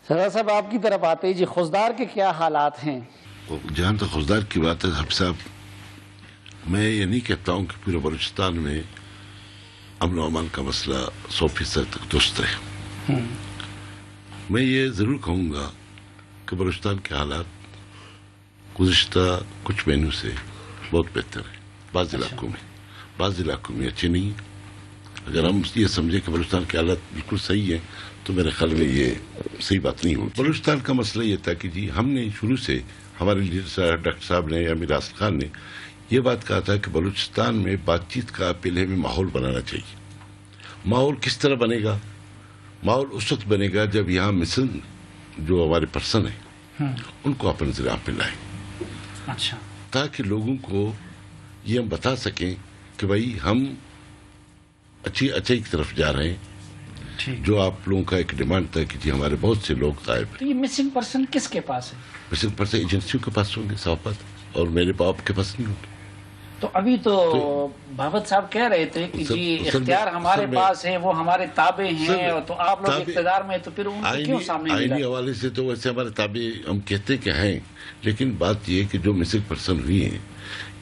سردار صاحب آپ کی طرف آتے ہی جی، خوزدار کے کیا حالات ہیں؟ جہاں تک خوزدار کی بات ہے حفیظ صاحب، میں یہ نہیں کہتا ہوں کہ پورے بلوچستان میں امن و امان کا مسئلہ 100% تک درست ہے. میں یہ ضرور کہوں گا کہ بلوچستان کے حالات گزشتہ کچھ مہینوں سے بہت بہتر ہیں. بعض علاقوں میں اچھے نہیں ہیں. اگر ہم یہ سمجھیں کہ بلوچستان کے حالات بالکل صحیح ہیں تو میرے خیال میں یہ صحیح بات نہیں ہوگی. بلوچستان کا مسئلہ یہ تھا کہ جی ہم نے شروع سے، ہمارے لیڈر صاحب ڈاکٹر صاحب نے یا امیر آصف خان نے یہ بات کہا تھا کہ بلوچستان میں بات چیت کا پہلے ہمیں ماحول بنانا چاہیے. ماحول کس طرح بنے گا؟ ماحول اس وقت بنے گا جب یہاں مسن جو ہمارے پرسن ہیں ان کو اپنے ذریعہ پہ لائیں. اچھا. تاکہ لوگوں کو یہ ہم بتا سکیں کہ بھائی ہم اچھائی کی طرف جا رہے ہیں. جو آپ لوگوں کا ایک ڈیمانڈ تھا کہ جی ہمارے بہت سے لوگ غائب ہیں. تو یہ مسنگ پرسن کس کے پاس ہے؟ مسنگ پرسن ایجنسیوں کے پاس ہوں گے صاف بات، اور میرے باپ کے پاس نہیں ہوں گے. تو ابھی تو بھاوت صاحب کہہ رہے تھے کہ جی اختیار ہمارے پاس ہے، وہ ہمارے تابع ہیں، تو آپ لوگ اقتدار میں، تو پھر ان کو کیوں سامنے نہیں لاتے؟ آئینی حوالے سے تو ویسے ہمارے تابع ہم کہتے کہ ہیں، لیکن بات یہ کہ جو مسنگ پرسن ہوئی ہیں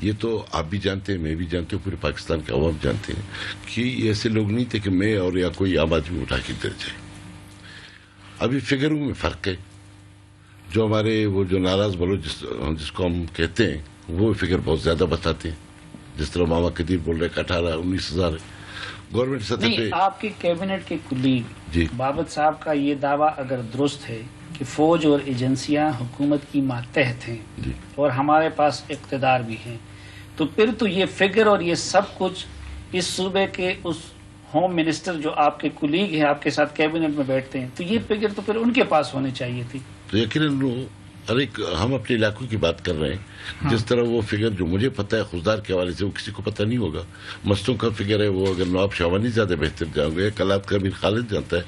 یہ تو آپ بھی جانتے ہیں، میں بھی جانتے ہوں، پورے پاکستان کے عوام جانتے ہیں کہ یہ ایسے لوگ نہیں تھے کہ میں اور یا کوئی عام آدمی اٹھا کے در جائے. ابھی فگروں میں فرق ہے. جو ہمارے وہ جو ناراض بلوچ جس کو ہم کہتے ہیں وہ فگر بہت زیادہ بتاتے ہیں. جس طرح ماما قدیر بول رہے کہ 18-19 ہزار گورنمنٹ سطح پہ. آپ کے کیبنٹ کے کلیگ جی بابت صاحب کا یہ دعویٰ اگر درست ہے کہ فوج اور ایجنسیاں حکومت کی ماتحت ہیں اور ہمارے پاس اقتدار بھی ہیں، تو پھر تو یہ فگر اور یہ سب کچھ اس صوبے کے اس ہوم منسٹر جو آپ کے کلیگ ہیں، آپ کے ساتھ کیبنٹ میں بیٹھتے ہیں، تو یہ فگر تو پھر ان کے پاس ہونی چاہیے تھی. تو یقیناً ہم اپنے علاقوں کی بات کر رہے ہیں. جس طرح وہ فگر جو مجھے پتہ ہے خوزدار کے حوالے سے وہ کسی کو پتہ نہیں ہوگا. مستوں کا فگر ہے وہ اگر نواب شاہوانی زیادہ بہتر جاؤں گے، کلات کا امیر خالد جانتا ہے.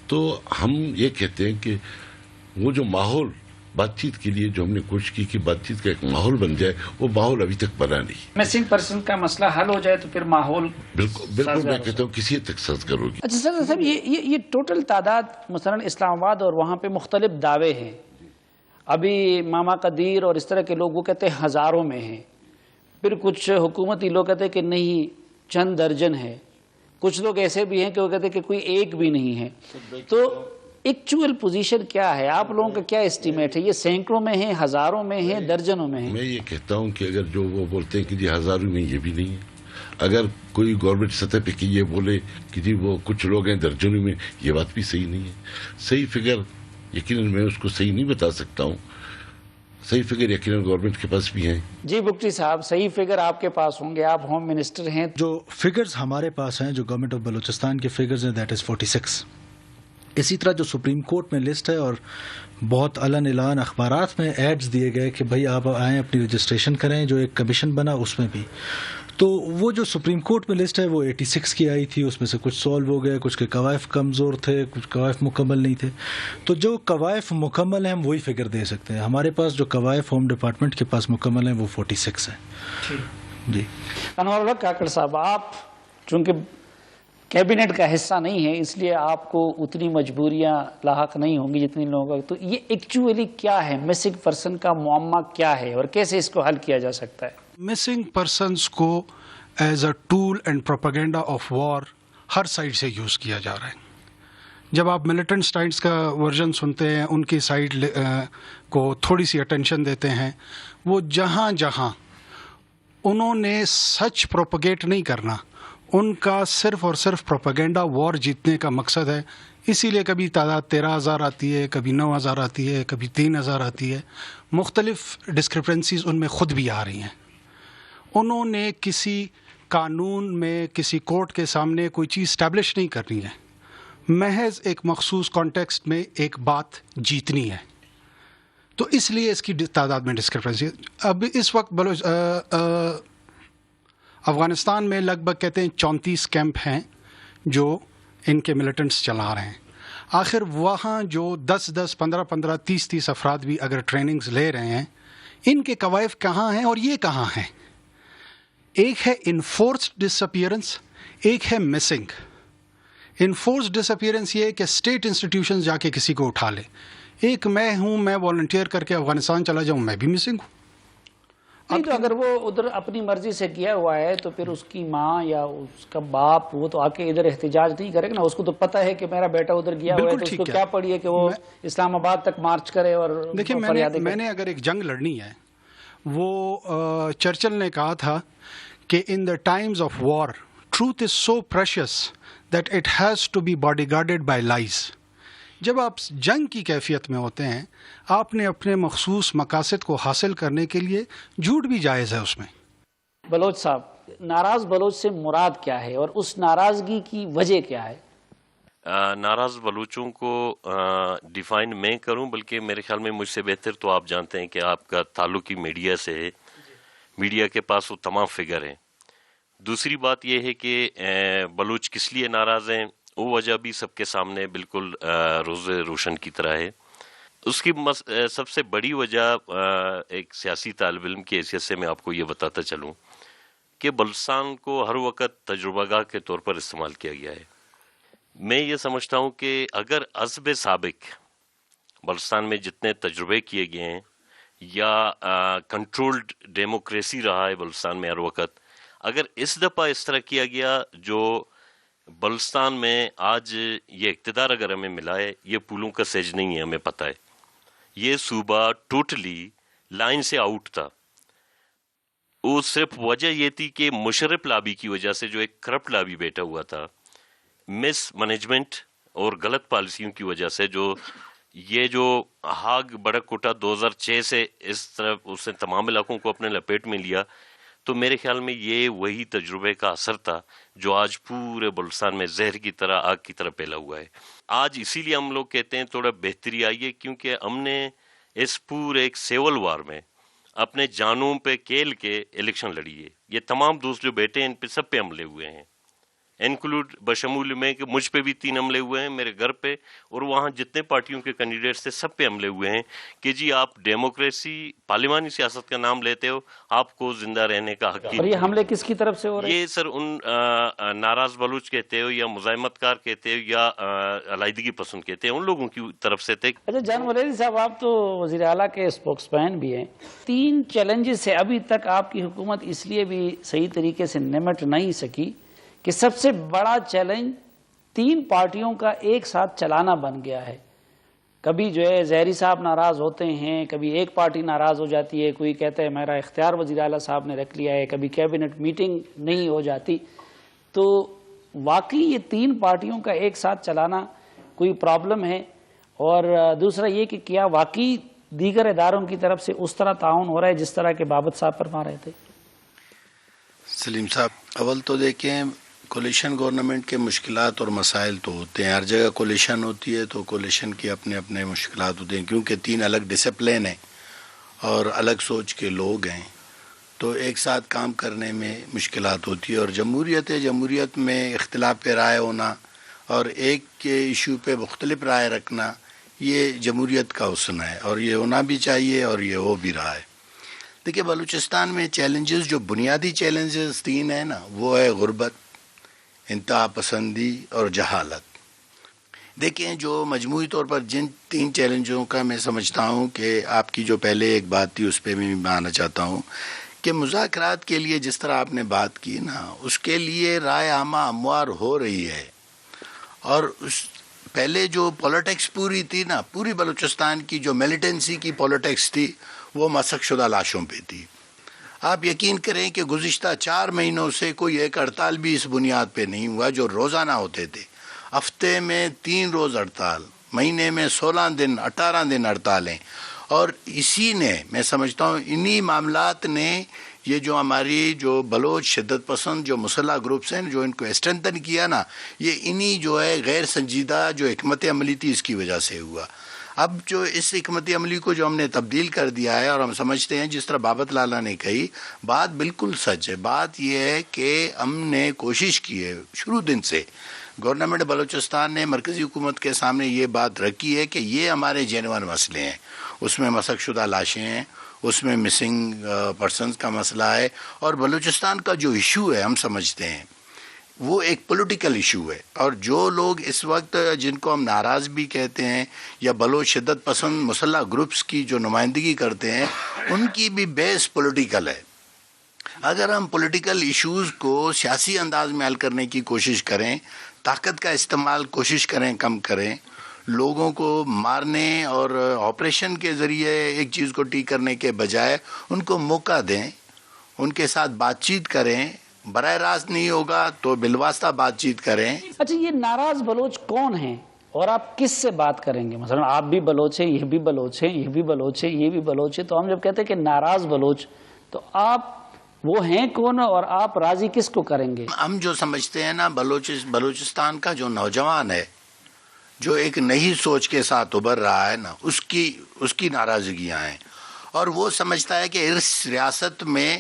تو ہم یہ کہتے ہیں کہ وہ جو ماحول بات چیت کے لیے جو ہم نے کوشش کی کہ بات چیت کا ایک ماحول بن جائے، وہ ماحول ابھی تک بنا نہیں. مسنگ پرسن کا مسئلہ حل ہو جائے تو پھر ماحول بالکل میں کہتا ہوں کسی حد تک سازگار ہوگی. اچھا سر صاحب، یہ ٹوٹل تعداد مثلا اسلام آباد اور وہاں پہ مختلف دعوے ہیں. ابھی ماما قدیر اور اس طرح کے لوگ وہ کہتے ہیں ہزاروں میں ہیں، پھر کچھ حکومتی لوگ کہتے ہیں کہ نہیں چند درجن ہے، کچھ لوگ ایسے بھی ہیں کہ وہ کہتے ہیں کہ کوئی ایک بھی نہیں ہے. تو ایکچوئل پوزیشن کیا ہے؟ آپ لوگوں کا کیا اسٹیمیٹ ہے؟ یہ سینکڑوں میں ہیں، ہزاروں میں ہیں، درجنوں میں ہیں؟ میں یہ کہتا ہوں کہ اگر جو وہ بولتے ہیں کہ جی ہزاروں میں، یہ بھی نہیں ہے. اگر کوئی گورنمنٹ سطح پہ کہ یہ بولے کہ جی وہ کچھ لوگ ہیں درجنوں میں، یہ بات بھی صحیح نہیں ہے. صحیح فگر یقیناً میں اس کو صحیح نہیں بتا سکتا ہوں. صحیح فگر یقیناً گورنمنٹ کے پاس بھی ہیں. جی بگٹی صاحب، صحیح فگر آپ کے پاس ہوں گے، آپ ہوم منسٹر ہیں. جو فگرز ہمارے پاس ہیں، جو گورنمنٹ آف بلوچستان کے فگرز ہیں، دیٹ از 46. اسی طرح جو سپریم کورٹ میں لسٹ ہے اور بہت اعلان اخبارات میں ایڈز دیے گئے کہ بھائی آپ آئیں اپنی رجسٹریشن کریں، جو ایک کمیشن بنا اس میں بھی. تو وہ جو سپریم کورٹ میں لسٹ ہے وہ 86 کی آئی تھی، اس میں سے کچھ سالو ہو گئے، کچھ کے قوائف کمزور تھے، کچھ قوائف مکمل نہیں تھے. تو جو قوائف مکمل ہیں ہم وہی فگر دے سکتے ہیں. ہمارے پاس جو قوائف ہوم ڈپارٹمنٹ کے پاس مکمل ہیں وہ 46 ہیں. جی انور الحق کاکڑ صاحب، آپ چونکہ کیبنٹ کا حصہ نہیں ہے اس لیے آپ کو اتنی مجبوریاں لاحق نہیں ہوں گی جتنی لوگوں کا. تو یہ ایکچولی کیا ہے؟ مسنگ پرسن کا معمہ کیا ہے اور کیسے اس کو حل کیا جا سکتا ہے؟ مسنگ پرسنز کو as a tool and propaganda of war ہر سائڈ سے یوز کیا جا رہا ہے. جب آپ ملیٹنٹ سائڈس کا ورژن سنتے ہیں، ان کی سائڈ کو تھوڑی سی اٹینشن دیتے ہیں، وہ جہاں جہاں انہوں نے سچ پروپیگیٹ نہیں کرنا، ان کا صرف اور صرف پروپیگنڈا وار جیتنے کا مقصد ہے. اسی لیے کبھی تعداد 13,000 آتی ہے، کبھی 9,000 آتی ہے، کبھی 3,000 آتی ہے. مختلف ڈسکرپنسیز ان میں خود بھی آ رہی ہیں. انہوں نے کسی قانون میں، کسی کورٹ کے سامنے کوئی چیز اسٹیبلش نہیں کرنی ہے، محض ایک مخصوص کانٹیکسٹ میں ایک بات جیتنی ہے. تو اس لیے اس کی تعداد میں ڈسکرپنسی. اب اس وقت افغانستان میں لگ بھگ کہتے ہیں 34 کیمپ ہیں جو ان کے ملیٹنٹس چلا رہے ہیں. آخر وہاں جو 10-10, 15-15, 30-30 افراد بھی اگر ٹریننگز لے رہے ہیں، ان کے قوائف کہاں ہیں اور یہ کہاں ہیں؟ ایک ہے انفورسڈ ڈس اپیئرنس، ایک ہے مسنگ. انفورس ڈس اپیئرنس یہ ہے کہ اسٹیٹ انسٹیٹیوشنز جا کے کسی کو اٹھا لیں. ایک میں ہوں، میں والنٹیئر کر کے افغانستان چلا جاؤں، میں بھی مسنگ ہوں. نہیں تو اگر وہ ادھر اپنی مرضی سے کیا ہوا ہے تو پھر اس کی ماں یا اس کا باپ وہ تو آ کے ادھر احتجاج نہیں کرے گا نا. اس کو تو پتہ ہے کہ میرا بیٹا ادھر گیا ہوا ہے، تو اس کو کیا پڑی ہے کہ وہ اسلام آباد تک مارچ کرے. اور دیکھیں میں نے اگر ایک جنگ لڑنی ہے، وہ چرچل نے کہا تھا کہ in the times of war truth is so precious that it has to be body guarded by lies. جب آپ جنگ کی کیفیت میں ہوتے ہیں، آپ نے اپنے مخصوص مقاصد کو حاصل کرنے کے لیے جھوٹ بھی جائز ہے اس میں. بلوچ صاحب، ناراض بلوچ سے مراد کیا ہے اور اس ناراضگی کی وجہ کیا ہے؟ ناراض بلوچوں کو ڈیفائن میں کروں، بلکہ میرے خیال میں مجھ سے بہتر تو آپ جانتے ہیں کہ آپ کا تعلق ہی میڈیا سے ہے. میڈیا کے پاس وہ تمام فگر ہیں. دوسری بات یہ ہے کہ بلوچ کس لیے ناراض ہیں، وہ وجہ بھی سب کے سامنے بالکل روز روشن کی طرح ہے. اس کی سب سے بڑی وجہ ایک سیاسی طالب علم کی حیثیت سے میں آپ کو یہ بتاتا چلوں کہ بلوچستان کو ہر وقت تجربہ گاہ کے طور پر استعمال کیا گیا ہے. میں یہ سمجھتا ہوں کہ اگر عزب سابق بلوچستان میں جتنے تجربے کیے گئے ہیں یا کنٹرولڈ ڈیموکریسی رہا ہے بلوچستان میں ہر وقت، اگر اس دفعہ اس طرح کیا گیا جو بلوچستان میں آج یہ اقتدار اگر ہمیں ملا ہے، یہ پولوں کا سیج نہیں ہے، ہمیں پتہ ہے. یہ صوبہ ٹوٹلی لائن سے آؤٹ تھا. وہ صرف وجہ یہ تھی کہ مشرف لابی کی وجہ سے، جو ایک کرپٹ لابی بیٹھا ہوا تھا، مس مینجمنٹ اور غلط پالیسیوں کی وجہ سے، جو ہاگ بڑک کوٹا 2006 سے اس طرف اس نے تمام علاقوں کو اپنے لپیٹ میں لیا. تو میرے خیال میں یہ وہی تجربے کا اثر تھا جو آج پورے بلوچستان میں زہر کی طرح، آگ کی طرح پھیلا ہوا ہے. آج اسی لیے ہم لوگ کہتے ہیں تھوڑا بہتری آئی ہے، کیونکہ ہم نے اس پورے ایک سیول وار میں اپنے جانوں پہ کھیل کے الیکشن لڑی ہے. یہ تمام دوست جو بیٹے ہیں ان پہ سب پہ حملے ہوئے ہیں، انکلوڈ بشمول میں کہ مجھ پہ بھی 3 حملے ہوئے ہیں، میرے گھر پہ، اور وہاں جتنے پارٹیوں کے کینڈیڈیٹس تھے سب پہ حملے ہوئے ہیں کہ جی آپ ڈیموکریسی پارلیمانی سیاست کا نام لیتے ہو، آپ کو زندہ رہنے کا حق اور یہ حملے کس کی طرف سے ہو رہے ہیں؟ یہ سر ان ناراض بلوچ کہتے ہو یا مزاحمت کار کہتے ہو یا علیحدگی پسند کہتے ہیں، ان لوگوں کی طرف سے تھے. اچھا جان ولیدی صاحب، آپ تو وزیر اعلیٰ کے اسپوکس مین بھی ہیں. 3 چیلنجز سے ابھی تک آپ کی حکومت اس لیے بھی صحیح طریقے سے نمٹ نہیں سکی کہ سب سے بڑا چیلنج 3 پارٹیوں کا ایک ساتھ چلانا بن گیا ہے. کبھی جو ہے زہری صاحب ناراض ہوتے ہیں، کبھی ایک پارٹی ناراض ہو جاتی ہے، کوئی کہتا ہے میرا اختیار وزیر اعلیٰ صاحب نے رکھ لیا ہے، کبھی کیبنٹ میٹنگ نہیں ہو جاتی. تو واقعی یہ 3 پارٹیوں کا ایک ساتھ چلانا کوئی پرابلم ہے؟ اور دوسرا یہ کہ کیا واقعی دیگر اداروں کی طرف سے اس طرح تعاون ہو رہا ہے جس طرح کے بابت صاحب فرما رہے تھے؟ سلیم صاحب، اول تو دیکھیں کولیشن گورنمنٹ کے مشکلات اور مسائل تو ہوتے ہیں، ہر جگہ کولیشن ہوتی ہے تو کولیشن کے اپنے اپنے مشکلات ہوتے ہیں، کیونکہ 3 الگ ڈسپلن ہیں اور الگ سوچ کے لوگ ہیں، تو ایک ساتھ کام کرنے میں مشکلات ہوتی ہے. اور جمہوریت میں اختلاف رائے ہونا اور ایک کے ایشو پہ مختلف رائے رکھنا، یہ جمہوریت کا حسن ہے اور یہ ہونا بھی چاہیے اور یہ ہو بھی رہا ہے. دیکھیے بلوچستان میں چیلنجز، جو بنیادی چیلنجز 3 ہیں نا، وہ ہے غربت، انتہا پسندی اور جہالت. دیکھیں جو مجموعی طور پر جن 3 چیلنجوں کا میں سمجھتا ہوں کہ آپ کی جو پہلے ایک بات تھی اس پہ میں آنا چاہتا ہوں کہ مذاکرات کے لیے جس طرح آپ نے بات کی نا، اس کے لیے رائے عامہ ہموار ہو رہی ہے. اور اس پہلے جو پولیٹکس پوری تھی نا، پوری بلوچستان کی جو ملیٹنسی کی پولیٹکس تھی، وہ مسخ شدہ لاشوں پہ تھی. آپ یقین کریں کہ گزشتہ 4 مہینوں سے کوئی ایک ہڑتال بھی اس بنیاد پہ نہیں ہوا جو روزانہ ہوتے تھے. ہفتے میں 3 روز ہڑتال، مہینے میں 16 دن 18 دن ہڑتالیں. اور اسی نے، میں سمجھتا ہوں انہی معاملات نے یہ جو ہماری جو بلوچ شدت پسند جو مسلح گروپس ہیں جو ان کو اسٹرینتھن کیا نا، یہ انہی جو ہے غیر سنجیدہ جو حکمت عملی تھی اس کی وجہ سے ہوا. اب جو اس حکمت عملی کو جو ہم نے تبدیل کر دیا ہے، اور ہم سمجھتے ہیں جس طرح بابت لالا نے کہی بات بالکل سچ ہے. بات یہ ہے کہ ہم نے کوشش کی ہے شروع دن سے، گورنمنٹ بلوچستان نے مرکزی حکومت کے سامنے یہ بات رکھی ہے کہ یہ ہمارے جینوئن مسئلے ہیں. اس میں مسخ شدہ لاشیں ہیں، اس میں مسنگ پرسنز کا مسئلہ ہے، اور بلوچستان کا جو ایشو ہے ہم سمجھتے ہیں وہ ایک پولیٹیکل ایشو ہے، اور جو لوگ اس وقت جن کو ہم ناراض بھی کہتے ہیں یا بلوچ شدت پسند مسلح گروپس کی جو نمائندگی کرتے ہیں، ان کی بھی بیس پولیٹیکل ہے۔ اگر ہم پولیٹیکل ایشوز کو سیاسی انداز میں حل کرنے کی کوشش کریں، طاقت کا استعمال کوشش کریں کم کریں، لوگوں کو مارنے اور آپریشن کے ذریعے ایک چیز کو ٹھیک کرنے کے بجائے ان کو موقع دیں، ان کے ساتھ بات چیت کریں، براہ راست نہیں ہوگا تو بالواسطہ بات چیت کریں۔ اچھا، یہ ناراض بلوچ کون ہیں اور آپ کس سے بات کریں گے؟ مثلا آپ بھی بلوچ ہیں، یہ بھی بلوچ ہیں، یہ بھی بلوچ ہیں، یہ بھی بلوچ ہے، تو ہم جب کہتے ہیں کہ ناراض بلوچ، تو آپ وہ ہیں کون اور آپ راضی کس کو کریں گے؟ ہم جو سمجھتے ہیں نا، بلوچستان کا جو نوجوان ہے، جو ایک نئی سوچ کے ساتھ ابھر رہا ہے نا، اس کی ناراضگیاں ہیں، اور وہ سمجھتا ہے کہ اس ریاست میں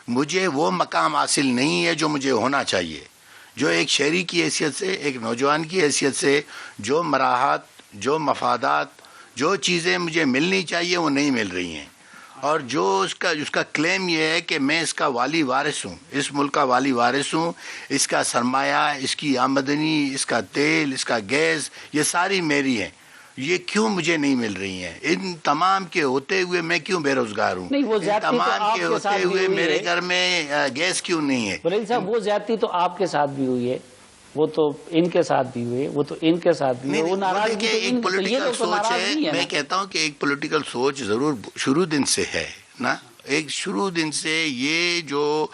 مجھے وہ مقام حاصل نہیں ہے جو مجھے ہونا چاہیے، جو ایک شہری کی حیثیت سے، ایک نوجوان کی حیثیت سے جو مراحت، جو مفادات، جو چیزیں مجھے ملنی چاہیے وہ نہیں مل رہی ہیں، اور جو اس کا کلیم یہ ہے کہ میں اس کا والی وارث ہوں، اس ملک کا والی وارث ہوں، اس کا سرمایہ، اس کی آمدنی، اس کا تیل، اس کا گیس، یہ ساری میری ہیں، یہ کیوں مجھے نہیں مل رہی ہیں؟ ان تمام کے ہوتے ہوئے میں کیوں بے روزگار ہوں؟ نہیں، وہ زیادتی تو تمام آپ کے کے ساتھ ہوتے بھی ہوئے ہوئی میرے ہے۔ گھر میں گیس کیوں نہیں ہے؟ بلیل صاحب، وہ زیادتی تو آپ کے ساتھ بھی ہوئی ہے، وہ تو ان کے ساتھ بھی ہوئے، وہ تو ان کے ساتھ بھی ہوئے، وہ ناراضگی تو ایک پولیٹیکل سوچ ہے، میں کہتا ہوں کہ ایک پولیٹیکل سوچ ضرور شروع دن سے ہے نا، ایک شروع دن سے یہ جو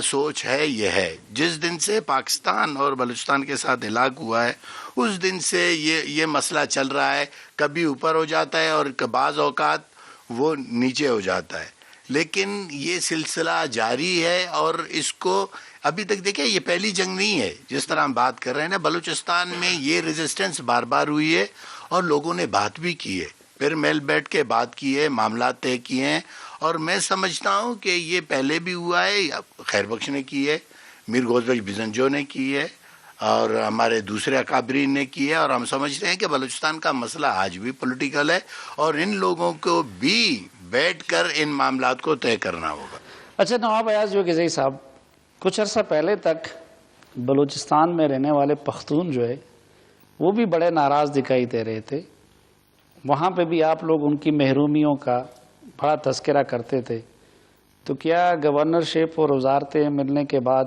سوچ ہے، یہ ہے جس دن سے پاکستان اور بلوچستان کے ساتھ ہلاک ہوا ہے، اس دن سے یہ مسئلہ چل رہا ہے، کبھی اوپر ہو جاتا ہے اور بعض اوقات وہ نیچے ہو جاتا ہے، لیکن یہ سلسلہ جاری ہے، اور اس کو ابھی تک دیکھیں، یہ پہلی جنگ نہیں ہے جس طرح ہم بات کر رہے ہیں نا، بلوچستان میں یہ ریزسٹنس بار بار ہوئی ہے، اور لوگوں نے بات بھی کی ہے، پھر میل بیٹھ کے بات کی ہے، معاملات طے کیے ہیں، اور میں سمجھتا ہوں کہ یہ پہلے بھی ہوا ہے، خیر بخش نے کی ہے، میر گوز بخش بزنجو نے کی ہے، اور ہمارے دوسرے اکابرین نے کی ہے، اور ہم سمجھتے ہیں کہ بلوچستان کا مسئلہ آج بھی پولیٹیکل ہے، اور ان لوگوں کو بھی بیٹھ کر ان معاملات کو طے کرنا ہوگا۔ اچھا، نواب ایاز جو غزئی صاحب، کچھ عرصہ پہلے تک بلوچستان میں رہنے والے پختون جو ہے وہ بھی بڑے ناراض دکھائی دے رہے تھے، وہاں پہ بھی آپ لوگ ان کی محرومیوں کا بڑا تذکرہ کرتے تھے، تو کیا گورنرشپ اور وزارتیں ملنے کے بعد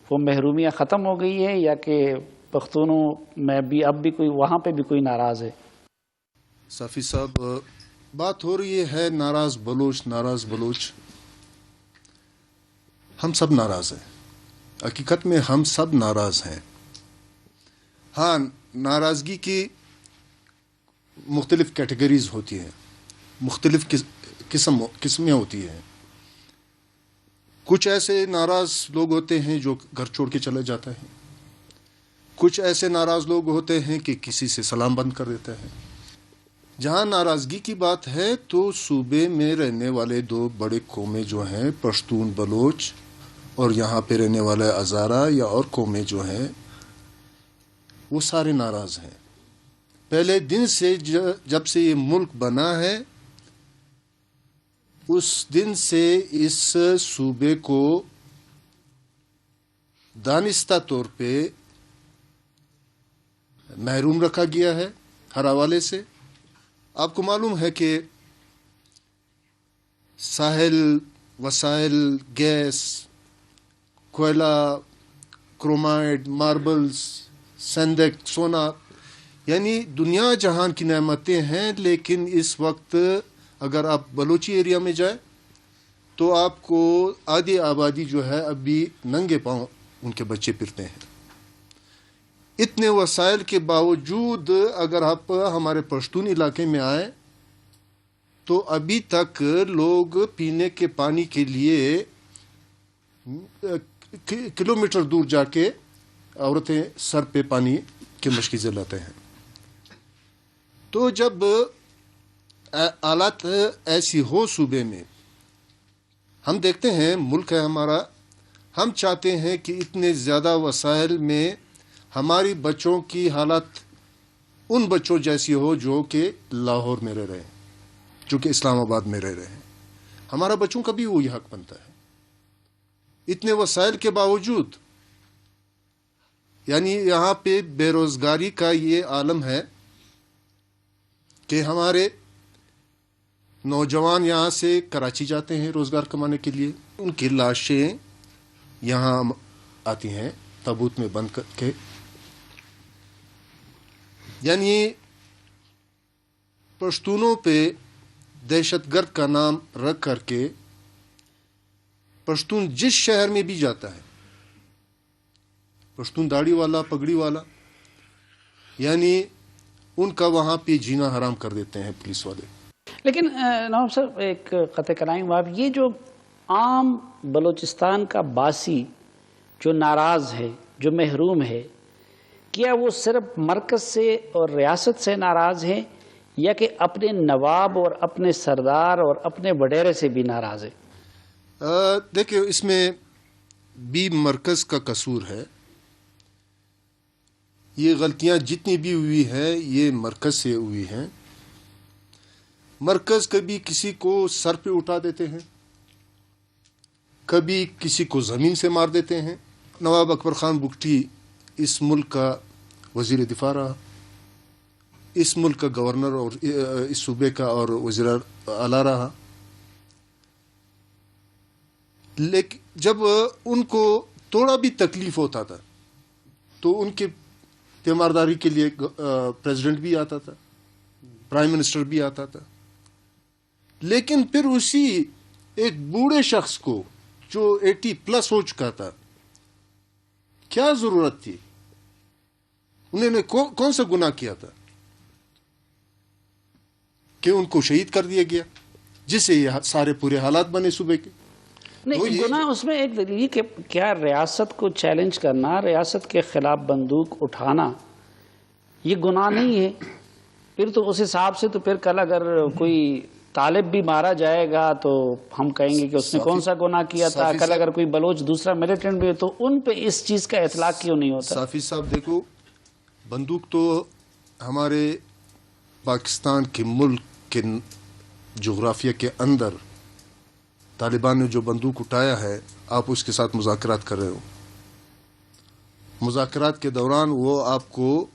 وہ محرومیاں ختم ہو گئی ہیں، یا کہ پختونوں میں بھی اب بھی کوئی وہاں پہ بھی کوئی ناراض ہے؟ صافی صاحب، بات ہو رہی ہے ناراض بلوچ، ہم سب ناراض ہیں، حقیقت میں ہم سب ناراض ہیں۔ ہاں، ناراضگی کی مختلف کیٹیگریز ہوتی ہیں، مختلف قسمیں ہوتی ہیں۔ کچھ ایسے ناراض لوگ ہوتے ہیں جو گھر چھوڑ کے چلے جاتے ہیں، کچھ ایسے ناراض لوگ ہوتے ہیں کہ کسی سے سلام بند کر دیتے ہیں۔ جہاں ناراضگی کی بات ہے تو صوبے میں رہنے والے دو بڑے قومیں جو ہیں، پشتون بلوچ، اور یہاں پہ رہنے والے ہزارہ یا اور قومیں جو ہیں، وہ سارے ناراض ہیں۔ پہلے دن سے جب سے یہ ملک بنا ہے، اس دن سے اس صوبے کو دانستہ طور پہ محروم رکھا گیا ہے ہر حوالے سے۔ آپ کو معلوم ہے کہ ساحل، وسائل، گیس، کوئلہ، کرومائٹ، ماربلز، سندک، سونا، یعنی دنیا جہان کی نعمتیں ہیں، لیکن اس وقت اگر آپ بلوچی ایریا میں جائیں تو آپ کو آدھی آبادی جو ہے ابھی ننگے پاؤں ان کے بچے پھرتے ہیں۔ اتنے وسائل کے باوجود اگر آپ ہمارے پشتون علاقے میں آئیں تو ابھی تک لوگ پینے کے پانی کے لیے کلومیٹر دور جا کے عورتیں سر پہ پانی کی مشکیزیں لاتے ہیں۔ تو جب حالات ایسی ہو صوبے میں، ہم دیکھتے ہیں ملک ہے ہمارا، ہم چاہتے ہیں کہ اتنے زیادہ وسائل میں ہماری بچوں کی حالت ان بچوں جیسی ہو جو کہ لاہور میں رہ رہے ہیں، جو کہ اسلام آباد میں رہ رہے ہیں۔ ہمارا بچوں کا بھی وہی حق بنتا ہے۔ اتنے وسائل کے باوجود یعنی یہاں پہ بے روزگاری کا یہ عالم ہے کہ ہمارے نوجوان یہاں سے کراچی جاتے ہیں روزگار کمانے کے لیے، ان کی لاشیں یہاں آتی ہیں تابوت میں بند کر کے. یعنی پشتونوں پہ دہشت گرد کا نام رکھ کر کے پشتون جس شہر میں بھی جاتا ہے، پشتون داڑھی والا پگڑی والا، یعنی ان کا وہاں پہ جینا حرام کر دیتے ہیں پولیس والے. لیکن نواب صاحب ایک قطع کلام آپ، یہ جو عام بلوچستان کا باسی جو ناراض ہے، جو محروم ہے، کیا وہ صرف مرکز سے اور ریاست سے ناراض ہے یا کہ اپنے نواب اور اپنے سردار اور اپنے وڈیرے سے بھی ناراض ہے؟ دیکھیں اس میں بھی مرکز کا قصور ہے. یہ غلطیاں جتنی بھی ہوئی ہیں یہ مرکز سے ہوئی ہیں. مرکز کبھی کسی کو سر پہ اٹھا دیتے ہیں، کبھی کسی کو زمین سے مار دیتے ہیں. نواب اکبر خان بگٹی اس ملک کا وزیر دفاع رہا، اس ملک کا گورنر اور اس صوبے کا اور وزیر اعلیٰ رہا. لیکن جب ان کو تھوڑا بھی تکلیف ہوتا تھا تو ان کے تیمارداری کے لیے پریزیڈنٹ بھی آتا تھا، پرائم منسٹر بھی آتا تھا. لیکن پھر اسی ایک بوڑھے شخص کو جو 80+ ہو چکا تھا، کیا ضرورت تھی؟ انہوں نے کون سا گناہ کیا تھا کہ ان کو شہید کر دیا گیا، جس سے یہ سارے پورے حالات بنے صوبے کے؟ نہیں، گناہ اس میں ایک دلیل کہ کیا ریاست کو چیلنج کرنا، ریاست کے خلاف بندوق اٹھانا یہ گناہ نہیں ہے؟ پھر تو اس حساب سے تو پھر کل اگر کوئی طالب بھی مارا جائے گا تو ہم کہیں گے کہ اس نے کون سا گناہ کیا تھا. کل اگر کوئی بلوچ دوسرا ملیٹنٹ بھی تو ان پہ اس چیز کا اطلاق کیوں نہیں ہوتا؟ صافی صاحب دیکھو، بندوق تو ہمارے پاکستان کے ملک کے جغرافیہ کے اندر طالبان نے جو بندوق اٹھایا ہے، آپ اس کے ساتھ مذاکرات کر رہے ہو. مذاکرات کے دوران وہ آپ کو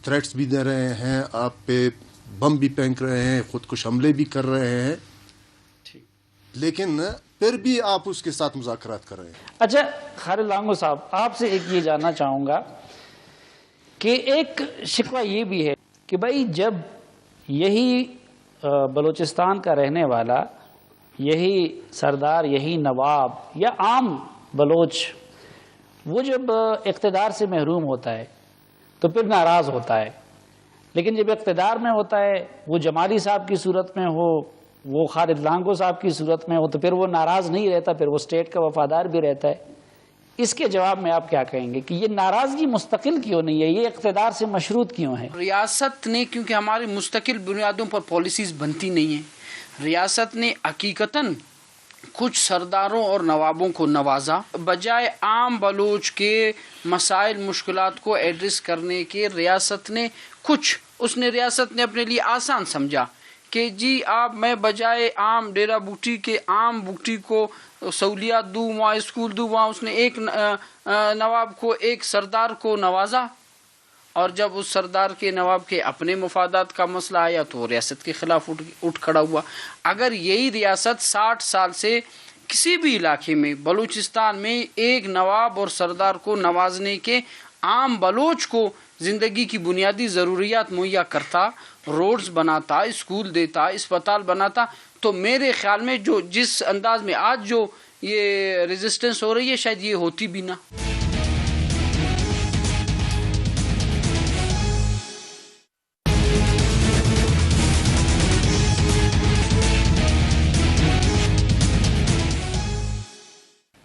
تھریٹس بھی دے رہے ہیں، آپ پہ بم بھی پھینک رہے ہیں، خودکش حملے بھی کر رہے ہیں، لیکن پھر بھی آپ اس کے ساتھ مذاکرات کر رہے ہیں. اچھا خالد لانگو صاحب، آپ سے ایک یہ جاننا چاہوں گا کہ ایک شکوہ یہ بھی ہے کہ بھائی جب یہی بلوچستان کا رہنے والا، یہی سردار، یہی نواب یا عام بلوچ، وہ جب اقتدار سے محروم ہوتا ہے تو پھر ناراض ہوتا ہے، لیکن جب اقتدار میں ہوتا ہے، وہ جمالی صاحب کی صورت میں ہو، وہ خالد لانگو صاحب کی صورت میں ہو، تو پھر وہ ناراض نہیں رہتا، پھر وہ اسٹیٹ کا وفادار بھی رہتا ہے. اس کے جواب میں آپ کیا کہیں گے کہ یہ ناراضگی مستقل کیوں نہیں ہے، یہ اقتدار سے مشروط کیوں ہے؟ ریاست نے، کیونکہ ہماری مستقل بنیادوں پر پالیسیز بنتی نہیں ہیں، ریاست نے حقیقتاً کچھ سرداروں اور نوابوں کو نوازا، بجائے عام بلوچ کے مسائل مشکلات کو ایڈریس کرنے کے ریاست نے ریاست نے اپنے لیے آسان سمجھا کہ جی میں بجائے عام ڈیرہ بوٹی کے عام بوٹی کو سہولیات دوں، وہاں اسکول دوں، وہاں اس نے ایک نواب کو، ایک سردار کو نوازا، اور جب اس سردار کے نواب کے اپنے مفادات کا مسئلہ آیا تو ریاست کے خلاف اٹھ کھڑا ہوا. اگر یہی ریاست 60 سال سے کسی بھی علاقے میں بلوچستان میں ایک نواب اور سردار کو نوازنے کے عام بلوچ کو زندگی کی بنیادی ضروریات مہیا کرتا، روڈز بناتا، اسکول دیتا، اسپتال بناتا، تو میرے خیال میں جس انداز میں آج جو یہ ریزسٹنس ہو رہی ہے شاید یہ ہوتی بھی نہ.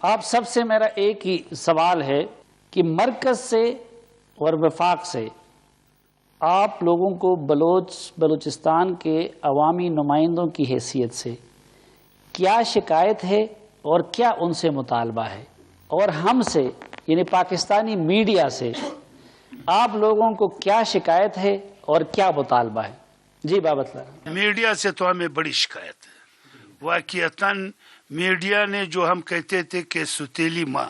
آپ سب سے میرا ایک ہی سوال ہے کہ مرکز سے اور وفاق سے آپ لوگوں کو بلوچستان کے عوامی نمائندوں کی حیثیت سے کیا شکایت ہے اور کیا ان سے مطالبہ ہے، اور ہم سے یعنی پاکستانی میڈیا سے آپ لوگوں کو کیا شکایت ہے اور کیا مطالبہ ہے؟ جی بابت اللہ. میڈیا سے تو ہمیں بڑی شکایت ہے. واقعتاً میڈیا نے جو ہم کہتے تھے کہ ستیلی ماں،